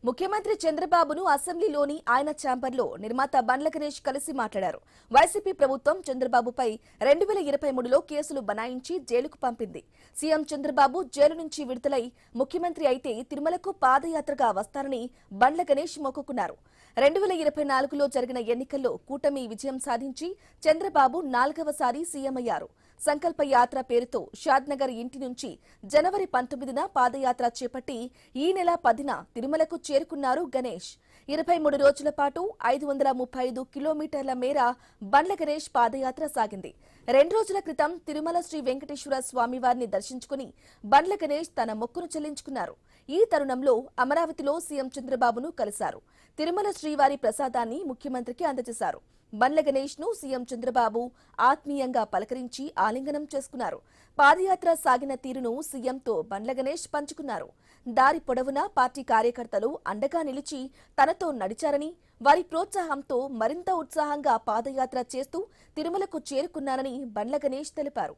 ముఖ్యమంత్రి చంద్రబాబును అసెంబ్లీలోని ఆయన ఛాంబర్లో నిర్మాత బండ్ల గణేష్ కలిసి మాట్లాడారు. వైసీపీ ప్రభుత్వం చంద్రబాబుపై 2023లో కేసులు బనాయించి జైలుకు పంపింది. సీఎం చంద్రబాబు జైలు నుంచి విడుదలై ముఖ్యమంత్రి అయితే తిరుమలకు పాదయాత్రగా వస్తారని బండ్ల గణేష్ మొక్కుకున్నారు. 2024లో జరిగిన ఎన్నికల్లో కూటమి విజయం సాధించి చంద్రబాబు 4వసారి సీఎం అయ్యారు. సంకల్ప యాత్ర పేరుతో షాద్నగర్ ఇంటి నుంచి జనవరి 19న పాదయాత్ర చేపట్టి ఈ నెల 10న తిరుమలకు చేరుకున్నారు గణేష్. 23 రోజుల పాటు 535 కిలోమీటర్ల మేర బండ్ల గణేష్ పాదయాత్ర సాగింది. 2 రోజుల క్రితం తిరుమల శ్రీ వెంకటేశ్వర స్వామివారిని దర్శించుకుని బండ్ల గణేష్ తన మొక్కును చెల్లించుకున్నారు. ఈ తరుణంలో అమరావతిలో సీఎం చంద్రబాబును కలిశారు. తిరుమల శ్రీవారి ప్రసాదాన్ని ముఖ్యమంత్రికి అందజేశారు. బండ్ల గణేష్ ను సీఎం చంద్రబాబు ఆత్మీయంగా పలకరించి ఆలింగనం చేసుకున్నారు. పాదయాత్ర సాగిన తీరును సీఎంతో బండ్ల గణేష్ పంచుకున్నారు. దారి పొడవునా పార్టీ కార్యకర్తలు అండగా నిలిచి తనతో నడిచారని, వారి ప్రోత్సాహంతో మరింత ఉత్సాహంగా పాదయాత్ర చేస్తూ తిరుమలకు చేరుకున్నారని బండ్ల గణేష్ తెలిపారు.